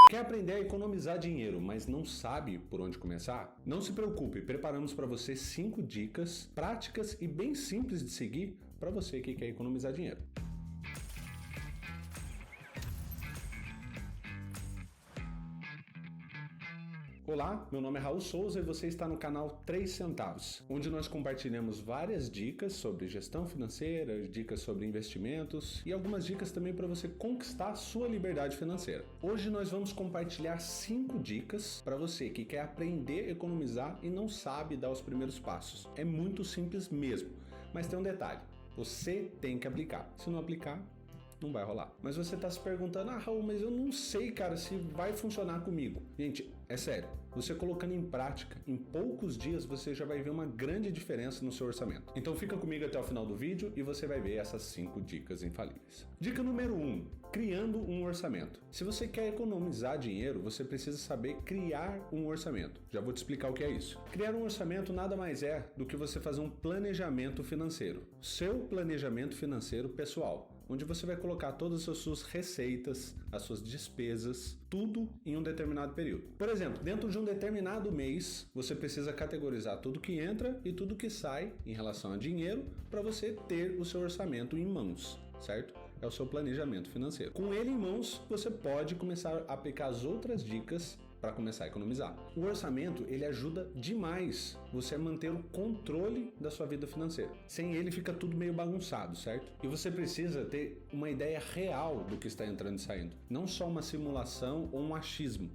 Quer aprender a economizar dinheiro, mas não sabe por onde começar? Não se preocupe, preparamos para você 5 dicas práticas e bem simples de seguir para você que quer economizar dinheiro. Olá, meu nome é Raul Souza e você está no canal 3 Centavos, onde nós compartilhamos várias dicas sobre gestão financeira, dicas sobre investimentos e algumas dicas também para você conquistar a sua liberdade financeira. Hoje nós vamos compartilhar 5 dicas para você que quer aprender a economizar e não sabe dar os primeiros passos. É muito simples mesmo, mas tem um detalhe, você tem que aplicar. Se não aplicar, não vai rolar. Mas você está se perguntando, Raul, mas eu não sei, cara, se vai funcionar comigo. Gente, é sério, você colocando em prática, em poucos dias você já vai ver uma grande diferença no seu orçamento. Então fica comigo até o final do vídeo e você vai ver essas 5 dicas infalíveis. Dica número 1, criando um orçamento. Se você quer economizar dinheiro, você precisa saber criar um orçamento. Já vou te explicar o que é isso. Criar um orçamento nada mais é do que você fazer um planejamento financeiro. Seu planejamento financeiro pessoal, onde você vai colocar todas as suas receitas, as suas despesas, tudo em um determinado período. Por exemplo, dentro de um determinado mês, você precisa categorizar tudo que entra e tudo que sai em relação a dinheiro para você ter o seu orçamento em mãos, certo? É o seu planejamento financeiro. Com ele em mãos, você pode começar a aplicar as outras dicas para começar a economizar. O orçamento, ele ajuda demais você a manter o controle da sua vida financeira. Sem ele fica tudo meio bagunçado, certo? E você precisa ter uma ideia real do que está entrando e saindo. Não só uma simulação ou um achismo.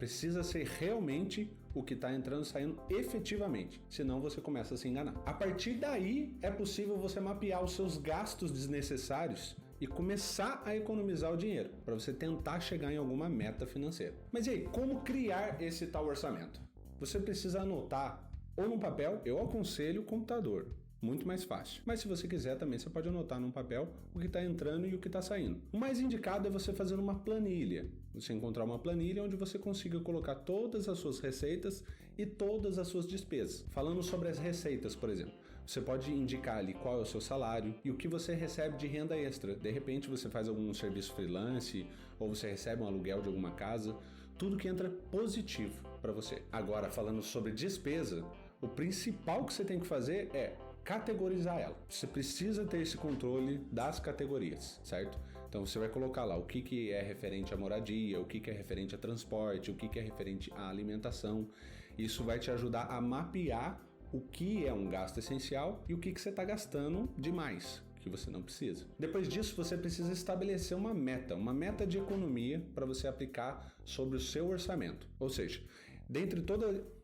Precisa ser realmente o que está entrando e saindo efetivamente, senão você começa a se enganar. A partir daí, é possível você mapear os seus gastos desnecessários e começar a economizar o dinheiro, para você tentar chegar em alguma meta financeira. Mas e aí, como criar esse tal orçamento? Você precisa anotar ou num papel, eu aconselho o computador. Muito mais fácil. Mas se você quiser também, você pode anotar num papel o que está entrando e o que está saindo. O mais indicado é você fazer uma planilha. Você encontrar uma planilha onde você consiga colocar todas as suas receitas e todas as suas despesas. Falando sobre as receitas, por exemplo, você pode indicar ali qual é o seu salário e o que você recebe de renda extra. De repente você faz algum serviço freelance ou você recebe um aluguel de alguma casa. Tudo que entra positivo para você. Agora, falando sobre despesa, o principal que você tem que fazer é categorizar ela. Você precisa ter esse controle das categorias, certo? Então você vai colocar lá o que é referente à moradia, o que é referente a transporte, o que é referente à alimentação. Isso vai te ajudar a mapear o que é um gasto essencial e o que você está gastando demais, que você não precisa. Depois disso, você precisa estabelecer uma meta de economia para você aplicar sobre o seu orçamento. Ou seja, dentre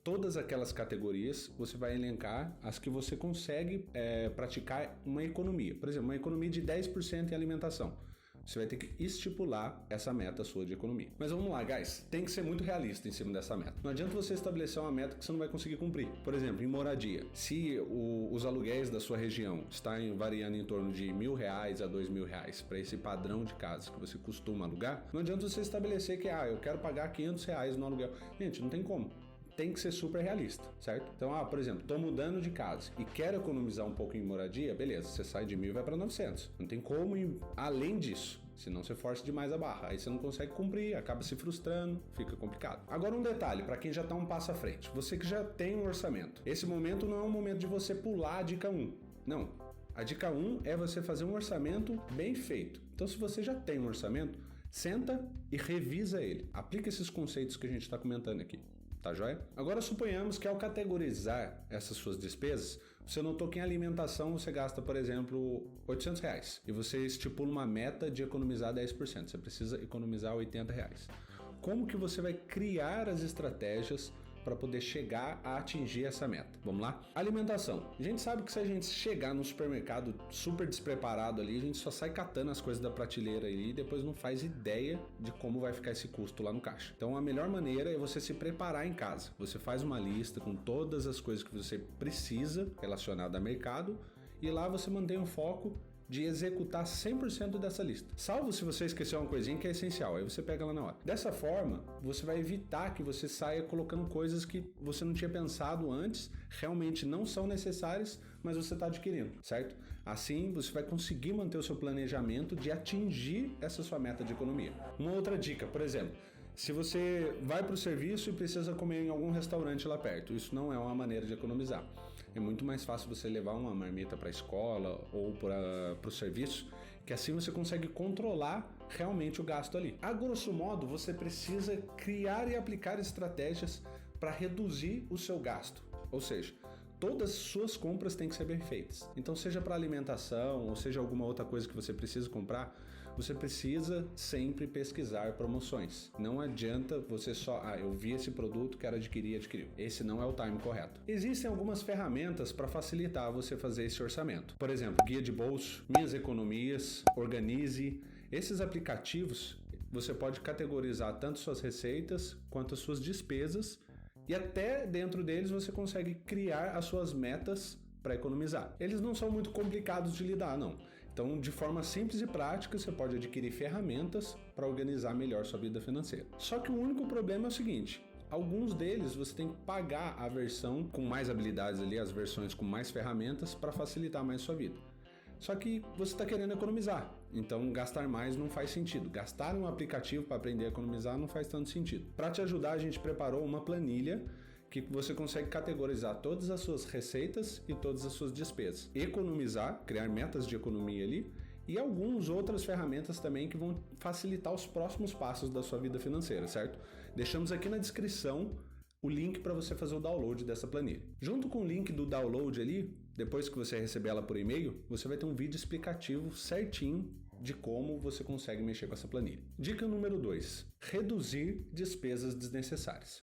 todas aquelas categorias, você vai elencar as que você consegue praticar uma economia. Por exemplo, uma economia de 10% em alimentação. Você vai ter que estipular essa meta sua de economia. Mas vamos lá, guys. Tem que ser muito realista em cima dessa meta. Não adianta você estabelecer uma meta que você não vai conseguir cumprir. Por exemplo, em moradia. Se os aluguéis da sua região estão variando em torno de R$1.000 a R$2.000 para esse padrão de casa que você costuma alugar, não adianta você estabelecer que eu quero pagar R$500 no aluguel. Gente, não tem como. Tem que ser super realista, certo? Então, por exemplo, tô mudando de casa e quero economizar um pouco em moradia, beleza, você sai de 1.000 e vai para 900. Não tem como ir além disso, senão você força demais a barra. Aí você não consegue cumprir, acaba se frustrando, fica complicado. Agora um detalhe, para quem já tá um passo à frente, você que já tem um orçamento, esse momento não é um momento de você pular a dica 1, não. A dica 1 é você fazer um orçamento bem feito. Então, se você já tem um orçamento, senta e revisa ele. Aplica esses conceitos que a gente está comentando aqui. Tá joia? Agora suponhamos que ao categorizar essas suas despesas, você notou que em alimentação você gasta, por exemplo, R$800 e você estipula uma meta de economizar 10%. Você precisa economizar R$80. Como que você vai criar as estratégias para poder chegar a atingir essa meta? Vamos lá? Alimentação. A gente sabe que se a gente chegar no supermercado super despreparado ali, a gente só sai catando as coisas da prateleira ali e depois não faz ideia de como vai ficar esse custo lá no caixa. Então a melhor maneira é você se preparar em casa. Você faz uma lista com todas as coisas que você precisa relacionadas a mercado e lá você mantém o foco de executar 100% dessa lista. Salvo se você esqueceu uma coisinha que é essencial, aí você pega lá na hora. Dessa forma, você vai evitar que você saia colocando coisas que você não tinha pensado antes, realmente não são necessárias, mas você está adquirindo, certo? Assim, você vai conseguir manter o seu planejamento de atingir essa sua meta de economia. Uma outra dica, por exemplo, se você vai para o serviço e precisa comer em algum restaurante lá perto, isso não é uma maneira de economizar. É muito mais fácil você levar uma marmita para a escola ou para o serviço, que assim você consegue controlar realmente o gasto ali. A grosso modo, você precisa criar e aplicar estratégias para reduzir o seu gasto, ou seja, todas as suas compras têm que ser bem feitas. Então, seja para alimentação ou seja alguma outra coisa que você precisa comprar, você precisa sempre pesquisar promoções. Não adianta você só, eu vi esse produto, quero adquirir. Esse não é o time correto. Existem algumas ferramentas para facilitar você fazer esse orçamento. Por exemplo, Guia de Bolso, Minhas Economias, Organize. Esses aplicativos, você pode categorizar tanto suas receitas quanto as suas despesas e até dentro deles você consegue criar as suas metas para economizar. Eles não são muito complicados de lidar, não. Então, de forma simples e prática, você pode adquirir ferramentas para organizar melhor sua vida financeira. Só que o único problema é o seguinte: alguns deles você tem que pagar a versão com mais habilidades ali, as versões com mais ferramentas para facilitar mais sua vida. Só que você está querendo economizar, então gastar mais não faz sentido. Gastar um aplicativo para aprender a economizar não faz tanto sentido. Para te ajudar, a gente preparou uma planilha que você consegue categorizar todas as suas receitas e todas as suas despesas. Economizar, criar metas de economia ali e algumas outras ferramentas também que vão facilitar os próximos passos da sua vida financeira, certo? Deixamos aqui na descrição o link para você fazer o download dessa planilha. Junto com o link do download ali, depois que você receber ela por e-mail, você vai ter um vídeo explicativo certinho de como você consegue mexer com essa planilha. Dica número 2: reduzir despesas desnecessárias.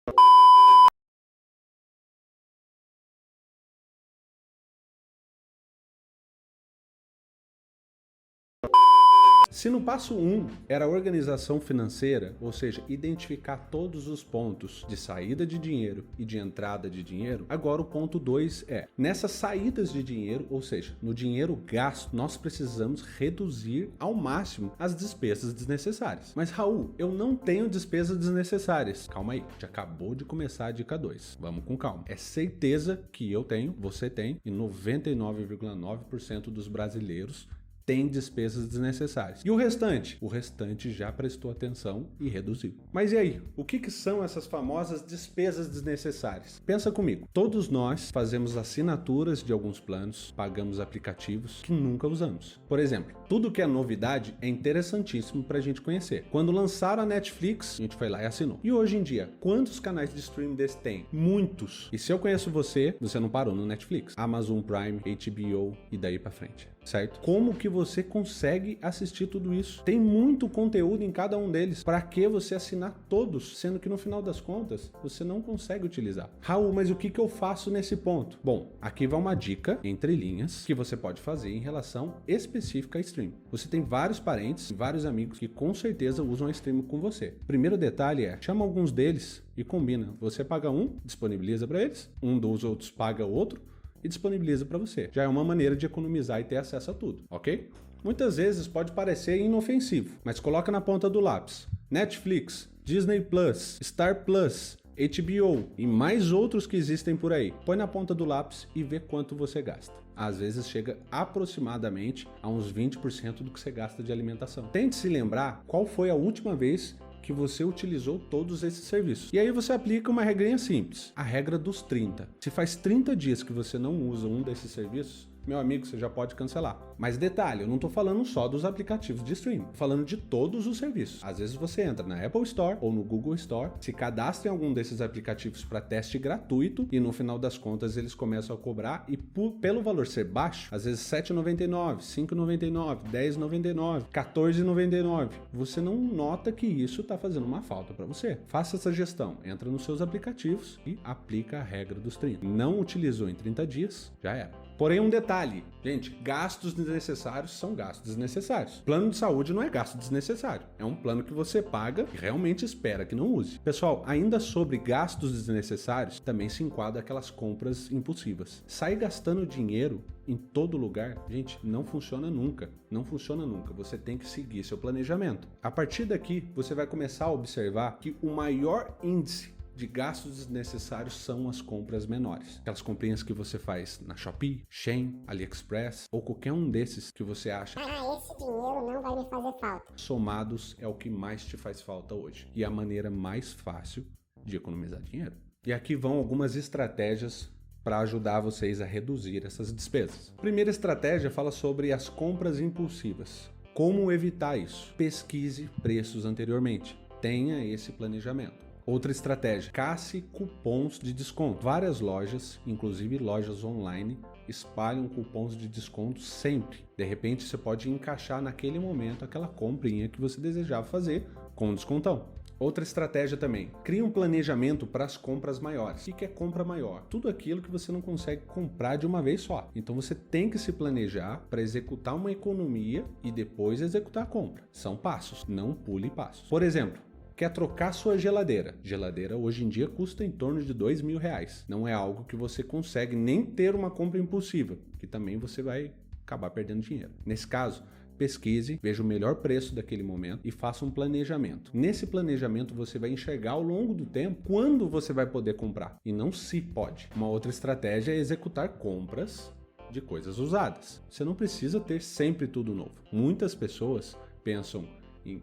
Se no passo 1 era a organização financeira, ou seja, identificar todos os pontos de saída de dinheiro e de entrada de dinheiro, agora o ponto 2 é, nessas saídas de dinheiro, ou seja, no dinheiro gasto, nós precisamos reduzir ao máximo as despesas desnecessárias. Mas Raul, eu não tenho despesas desnecessárias. Calma aí, a gente acabou de começar a dica 2. Vamos com calma. É certeza que eu tenho, você tem, e 99,9% dos brasileiros tem despesas desnecessárias. E o restante? O restante já prestou atenção e reduziu. Mas e aí? O que são essas famosas despesas desnecessárias? Pensa comigo. Todos nós fazemos assinaturas de alguns planos, pagamos aplicativos que nunca usamos. Por exemplo, tudo que é novidade é interessantíssimo para a gente conhecer. Quando lançaram a Netflix, a gente foi lá e assinou. E hoje em dia, quantos canais de streaming desse tem? Muitos. E se eu conheço você, você não parou no Netflix, Amazon Prime, HBO e daí para frente. Certo? Como que você consegue assistir tudo isso? Tem muito conteúdo em cada um deles. Para que você assinar todos, sendo que no final das contas você não consegue utilizar? Raul, mas o que eu faço nesse ponto? Bom, aqui vai uma dica entre linhas que você pode fazer em relação específica a stream. Você tem vários parentes, vários amigos que com certeza usam a stream com você. Primeiro detalhe é, chama alguns deles e combina. Você paga um, disponibiliza para eles, um dos outros paga o outro e disponibiliza para você. Já é uma maneira de economizar e ter acesso a tudo, ok? Muitas vezes pode parecer inofensivo, mas coloca na ponta do lápis. Netflix, Disney Plus, Star Plus, HBO e mais outros que existem por aí. Põe na ponta do lápis e vê quanto você gasta. Às vezes chega aproximadamente a uns 20% do que você gasta de alimentação. Tente se lembrar qual foi a última vez que você utilizou todos esses serviços. E aí você aplica uma regrinha simples, a regra dos 30. Se faz 30 dias que você não usa um desses serviços, meu amigo, você já pode cancelar. Mas detalhe, eu não estou falando só dos aplicativos de streaming, tô falando de todos os serviços. Às vezes você entra na Apple Store ou no Google Store, se cadastra em algum desses aplicativos para teste gratuito e no final das contas eles começam a cobrar e pelo valor ser baixo, às vezes R$ 7,99, R$ 5,99, R$ 10,99, R$ 14,99, você não nota que isso está fazendo uma falta para você. Faça essa gestão, entra nos seus aplicativos e aplica a regra dos 30. Não utilizou em 30 dias, já era. Porém, um detalhe detalhe, gente, gastos desnecessários são gastos desnecessários. Plano de saúde não é gasto desnecessário. É um plano que você paga e realmente espera que não use. Pessoal, ainda sobre gastos desnecessários, também se enquadra aquelas compras impulsivas. Sair gastando dinheiro em todo lugar, gente, não funciona nunca. Não funciona nunca. Você tem que seguir seu planejamento. A partir daqui, você vai começar a observar que o maior índice de gastos desnecessários são as compras menores. Aquelas comprinhas que você faz na Shopee, Shein, AliExpress ou qualquer um desses que você acha. Esse dinheiro não vai me fazer falta. Somados é o que mais te faz falta hoje. E é a maneira mais fácil de economizar dinheiro. E aqui vão algumas estratégias para ajudar vocês a reduzir essas despesas. A primeira estratégia fala sobre as compras impulsivas. Como evitar isso? Pesquise preços anteriormente. Tenha esse planejamento. Outra estratégia, casse cupons de desconto. Várias lojas, inclusive lojas online, espalham cupons de desconto sempre. De repente você pode encaixar naquele momento aquela comprinha que você desejava fazer com descontão. Outra estratégia também, crie um planejamento para as compras maiores. O que é compra maior? Tudo aquilo que você não consegue comprar de uma vez só. Então você tem que se planejar para executar uma economia e depois executar a compra. São passos, não pule passos. Por exemplo, quer trocar sua geladeira. Geladeira hoje em dia custa em torno de R$2.000. Não é algo que você consegue nem ter uma compra impulsiva, que também você vai acabar perdendo dinheiro. Nesse caso, pesquise, veja o melhor preço daquele momento e faça um planejamento. Nesse planejamento você vai enxergar ao longo do tempo quando você vai poder comprar e não se pode. Uma outra estratégia é executar compras de coisas usadas. Você não precisa ter sempre tudo novo. Muitas pessoas pensam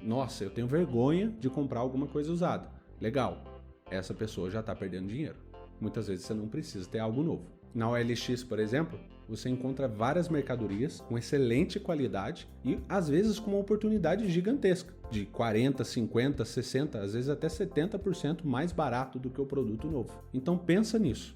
nossa, eu tenho vergonha de comprar alguma coisa usada. Legal, essa pessoa já está perdendo dinheiro. Muitas vezes você não precisa ter algo novo. Na OLX, por exemplo, você encontra várias mercadorias com excelente qualidade e às vezes com uma oportunidade gigantesca, de 40, 50, 60, às vezes até 70% mais barato do que o produto novo. Então pensa nisso.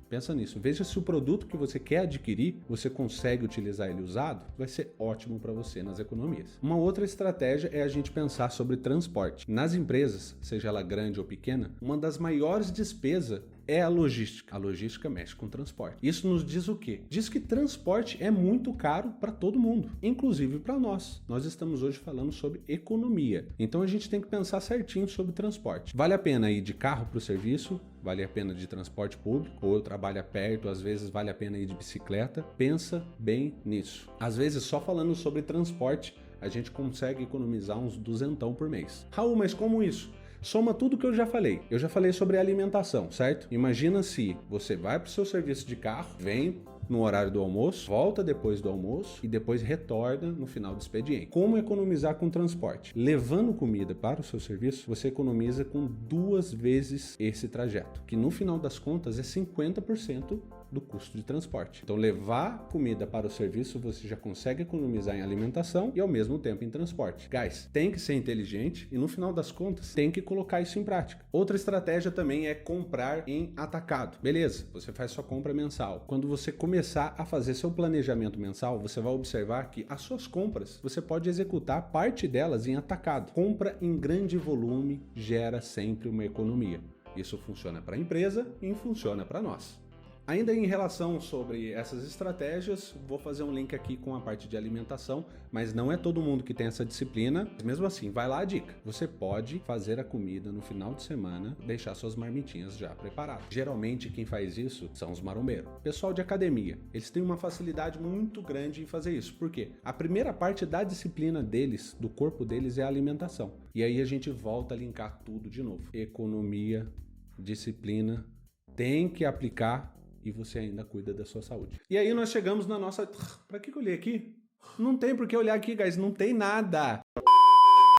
Veja se o produto que você quer adquirir, você consegue utilizar ele usado, vai ser ótimo para você nas economias. Uma outra estratégia é a gente pensar sobre transporte. Nas empresas, seja ela grande ou pequena, uma das maiores despesas é a logística. A logística mexe com transporte. Isso nos diz o quê? Diz que transporte é muito caro para todo mundo, inclusive para nós. Nós estamos hoje falando sobre economia. Então a gente tem que pensar certinho sobre transporte. Vale a pena ir de carro para o serviço? Vale a pena de transporte público? Ou eu trabalho perto, às vezes vale a pena ir de bicicleta? Pensa bem nisso. Às vezes só falando sobre transporte, a gente consegue economizar uns duzentão por mês. Raul, mas como isso? Soma tudo que eu já falei. Eu já falei sobre alimentação, certo? Imagina se você vai para o seu serviço de carro, vem no horário do almoço, volta depois do almoço e depois retorna no final do expediente. Como economizar com transporte? Levando comida para o seu serviço, você economiza com 2 vezes esse trajeto, que no final das contas é 50% do custo de transporte. Então, levar comida para o serviço, você já consegue economizar em alimentação e ao mesmo tempo em transporte. Guys, tem que ser inteligente e no final das contas, tem que colocar isso em prática. Outra estratégia também é comprar em atacado. Beleza, você faz sua compra mensal. Quando você começar a fazer seu planejamento mensal, você vai observar que as suas compras, você pode executar parte delas em atacado. Compra em grande volume gera sempre uma economia. Isso funciona para a empresa e funciona para nós. Ainda em relação sobre essas estratégias, vou fazer um link aqui com a parte de alimentação, mas não é todo mundo que tem essa disciplina. Mesmo assim, vai lá a dica. Você pode fazer a comida no final de semana, deixar suas marmitinhas já preparadas. Geralmente quem faz isso são os marombeiros. Pessoal de academia, eles têm uma facilidade muito grande em fazer isso. Por quê? A primeira parte da disciplina deles, do corpo deles, é a alimentação. E aí a gente volta a linkar tudo de novo. Economia, disciplina, tem que aplicar e você ainda cuida da sua saúde. E aí nós chegamos na nossa... Pra que eu olhei aqui? Não tem por que olhar aqui, guys. Não tem nada.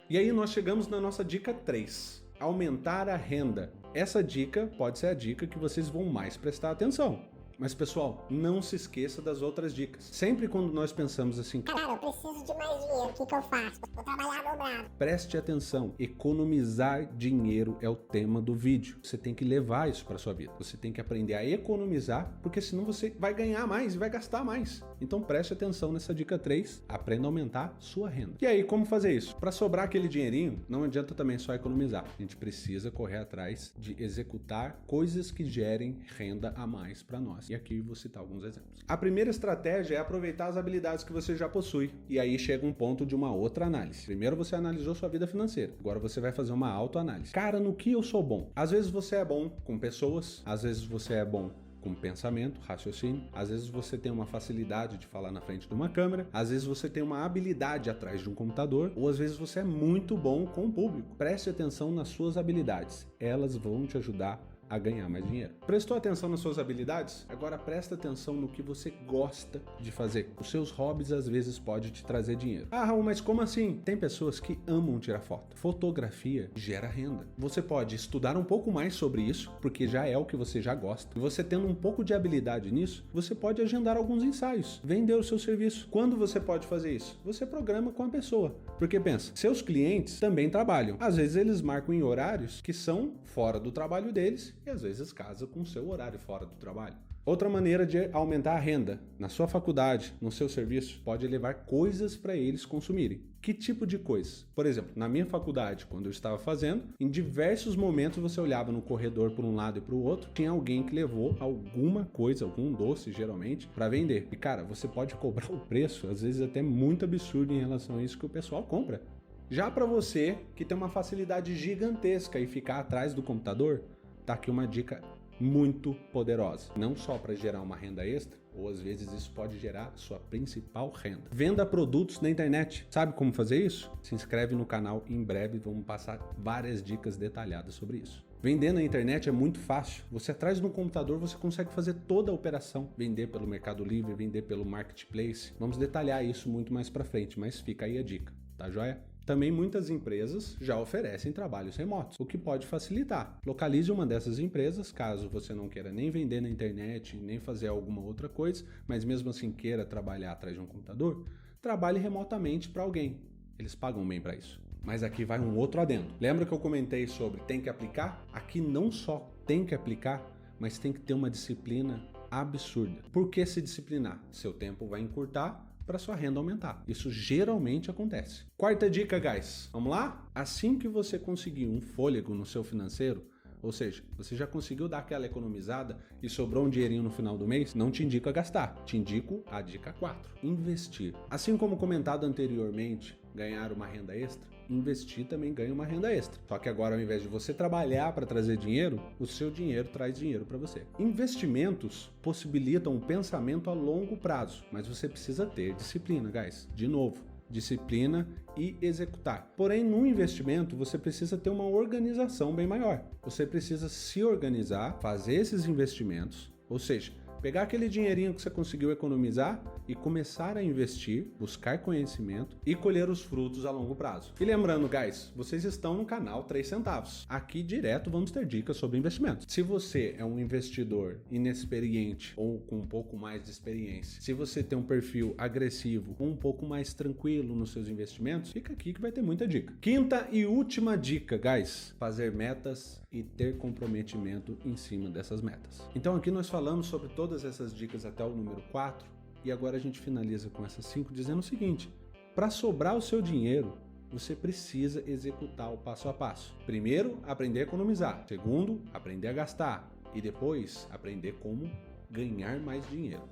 E aí nós chegamos na nossa dica 3. Aumentar a renda. Essa dica pode ser a dica que vocês vão mais prestar atenção. Mas, pessoal, não se esqueça das outras dicas. Sempre quando nós pensamos assim... Cara, eu preciso de mais dinheiro. O que eu faço? Vou trabalhar dobrado. Preste atenção. Economizar dinheiro é o tema do vídeo. Você tem que levar isso para sua vida. Você tem que aprender a economizar, porque senão você vai ganhar mais e vai gastar mais. Então, preste atenção nessa dica 3. Aprenda a aumentar sua renda. E aí, como fazer isso? Para sobrar aquele dinheirinho, não adianta também só economizar. A gente precisa correr atrás de executar coisas que gerem renda a mais para nós. formas. E aqui vou citar alguns exemplos. A primeira estratégia é aproveitar as habilidades que você já possui. E aí chega um ponto de uma outra análise. Primeiro você analisou sua vida financeira. Agora você vai fazer uma autoanálise. Cara, no que eu sou bom? Às vezes você é bom com pessoas, às vezes você é bom com pensamento, raciocínio, às vezes você tem uma facilidade de falar na frente de uma câmera, às vezes você tem uma habilidade atrás de um computador, ou às vezes você é muito bom com o público. Preste atenção nas suas habilidades, elas vão te ajudar a ganhar mais dinheiro. Prestou atenção nas suas habilidades? Agora presta atenção no que você gosta de fazer. Os seus hobbies às vezes podem te trazer dinheiro. Ah, Raul, mas como assim? Tem pessoas que amam tirar foto. Fotografia gera renda. Você pode estudar um pouco mais sobre isso, porque já é o que você já gosta. E você tendo um pouco de habilidade nisso, você pode agendar alguns ensaios, vender o seu serviço. Quando você pode fazer isso? Você programa com a pessoa. Porque pensa, seus clientes também trabalham. Às vezes eles marcam em horários que são fora do trabalho deles e às vezes casa com o seu horário fora do trabalho. Outra maneira de aumentar a renda na sua faculdade, no seu serviço, pode levar coisas para eles consumirem. Que tipo de coisas? Por exemplo, na minha faculdade, quando eu estava fazendo, em diversos momentos você olhava no corredor por um lado e para o outro, tinha alguém que levou alguma coisa, algum doce geralmente, para vender. E cara, você pode cobrar o preço, às vezes até muito absurdo em relação a isso que o pessoal compra. Já para você que tem uma facilidade gigantesca e ficar atrás do computador, tá aqui uma dica muito poderosa. Não só para gerar uma renda extra, ou às vezes isso pode gerar sua principal renda. Venda produtos na internet. Sabe como fazer isso? Se inscreve no canal, em breve vamos passar várias dicas detalhadas sobre isso. Vender na internet é muito fácil. Você atrás de um computador, você consegue fazer toda a operação. Vender pelo Mercado Livre, vender pelo Marketplace. Vamos detalhar isso muito mais para frente, mas fica aí a dica, tá joia? Também muitas empresas já oferecem trabalhos remotos, o que pode facilitar. Localize uma dessas empresas, caso você não queira nem vender na internet, nem fazer alguma outra coisa, mas mesmo assim queira trabalhar atrás de um computador, trabalhe remotamente para alguém. Eles pagam bem para isso. Mas aqui vai um outro adendo. Lembra que eu comentei sobre tem que aplicar? Aqui não só tem que aplicar, mas tem que ter uma disciplina absurda. Por que se disciplinar? Seu tempo vai encurtar para sua renda aumentar. Isso geralmente acontece. Quarta dica, guys. Vamos lá? Assim que você conseguir um fôlego no seu financeiro, ou seja, você já conseguiu dar aquela economizada e sobrou um dinheirinho no final do mês, não te indico a gastar. Te indico a dica 4. Investir. Assim como comentado anteriormente, ganhar uma renda extra, investir também ganha uma renda extra. Só que agora, ao invés de você trabalhar para trazer dinheiro, o seu dinheiro traz dinheiro para você. Investimentos possibilitam um pensamento a longo prazo, mas você precisa ter disciplina, guys. De novo, disciplina e executar. Porém, no investimento, você precisa ter uma organização bem maior. Você precisa se organizar, fazer esses investimentos, ou seja, pegar aquele dinheirinho que você conseguiu economizar e começar a investir, buscar conhecimento e colher os frutos a longo prazo. E lembrando, guys, vocês estão no canal 3 centavos. Aqui direto vamos ter dicas sobre investimentos. Se você é um investidor inexperiente ou com um pouco mais de experiência, se você tem um perfil agressivo ou um pouco mais tranquilo nos seus investimentos, fica aqui que vai ter muita dica. Quinta e última dica, guys, fazer metas e ter comprometimento em cima dessas metas. Então aqui nós falamos sobre todas essas dicas até o número 4 e agora a gente finaliza com essas 5 dizendo o seguinte: para sobrar o seu dinheiro, você precisa executar o passo a passo. Primeiro, aprender a economizar. Segundo, aprender a gastar. E depois, aprender como ganhar mais dinheiro.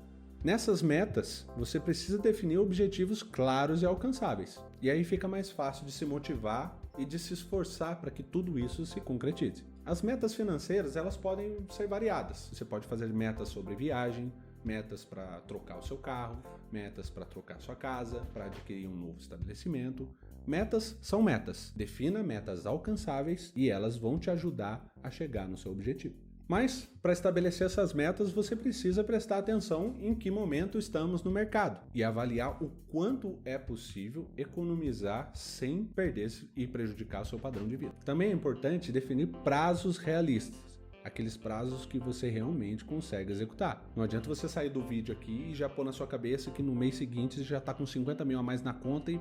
Nessas metas, você precisa definir objetivos claros e alcançáveis. E aí fica mais fácil de se motivar e de se esforçar para que tudo isso se concretize. As metas financeiras, elas podem ser variadas. Você pode fazer metas sobre viagem, metas para trocar o seu carro, metas para trocar sua casa, para adquirir um novo estabelecimento. Metas são metas. Defina metas alcançáveis e elas vão te ajudar a chegar no seu objetivo. Mas, para estabelecer essas metas, você precisa prestar atenção em que momento estamos no mercado e avaliar o quanto é possível economizar sem perder e prejudicar o seu padrão de vida. Também é importante definir prazos realistas, aqueles prazos que você realmente consegue executar. Não adianta você sair do vídeo aqui e já pôr na sua cabeça que no mês seguinte você já está com 50 mil a mais na conta e...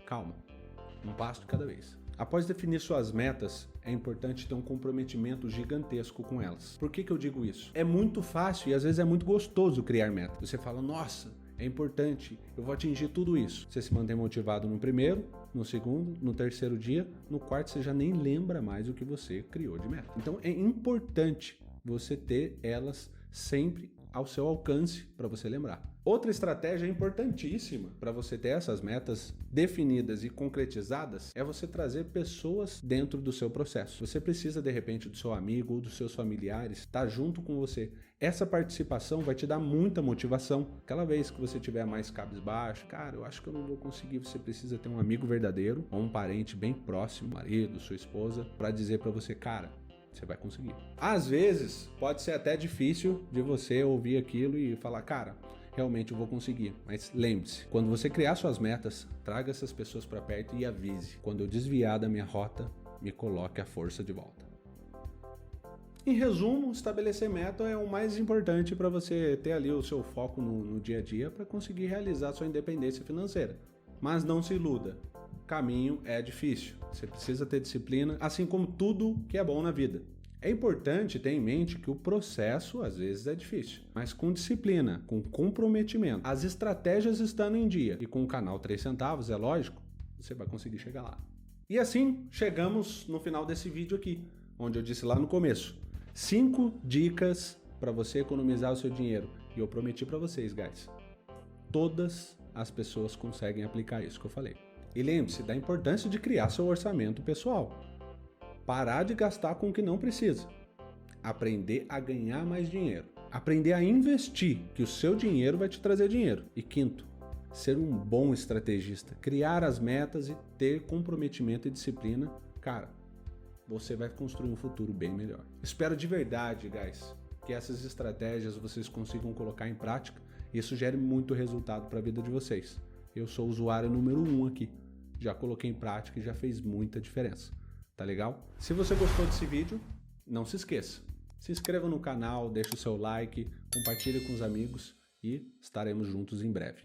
Calma, um passo de cada vez. Após definir suas metas, é importante ter um comprometimento gigantesco com elas. Por que eu digo isso? É muito fácil e às vezes é muito gostoso criar metas. Você fala, nossa, é importante, eu vou atingir tudo isso. Você se mantém motivado no primeiro, no segundo, no terceiro dia, no quarto você já nem lembra mais o que você criou de meta. Então é importante você ter elas sempre ao seu alcance para você lembrar. Outra estratégia importantíssima para você ter essas metas definidas e concretizadas é você trazer pessoas dentro do seu processo. Você precisa, de repente, do seu amigo ou dos seus familiares estar junto com você. Essa participação vai te dar muita motivação. Aquela vez que você tiver mais cabisbaixo, cara, eu acho que eu não vou conseguir, você precisa ter um amigo verdadeiro ou um parente bem próximo, marido, sua esposa, para dizer para você, cara, você vai conseguir. Às vezes, pode ser até difícil de você ouvir aquilo e falar, cara, realmente eu vou conseguir. Mas lembre-se, quando você criar suas metas, traga essas pessoas para perto e avise. Quando eu desviar da minha rota, me coloque a força de volta. Em resumo, estabelecer meta é o mais importante para você ter ali o seu foco no dia a dia para conseguir realizar sua independência financeira. Mas não se iluda, o caminho é difícil, você precisa ter disciplina, assim como tudo que é bom na vida. É importante ter em mente que o processo às vezes é difícil, mas com disciplina, com comprometimento, as estratégias estando em dia e com o canal 3 centavos, é lógico, você vai conseguir chegar lá. E assim, chegamos no final desse vídeo aqui, onde eu disse lá no começo, 5 dicas para você economizar o seu dinheiro. E eu prometi para vocês, guys, todas as pessoas conseguem aplicar isso que eu falei. E lembre-se da importância de criar seu orçamento pessoal. Parar de gastar com o que não precisa. Aprender a ganhar mais dinheiro. Aprender a investir, que o seu dinheiro vai te trazer dinheiro. E quinto, ser um bom estrategista. Criar as metas e ter comprometimento e disciplina. Cara, você vai construir um futuro bem melhor. Espero de verdade, guys, que essas estratégias vocês consigam colocar em prática e isso gere muito resultado para a vida de vocês. Eu sou o usuário número 1 aqui. Já coloquei em prática e já fez muita diferença. Tá legal? Se você gostou desse vídeo, não se esqueça. Se inscreva no canal, deixe o seu like, compartilhe com os amigos e estaremos juntos em breve.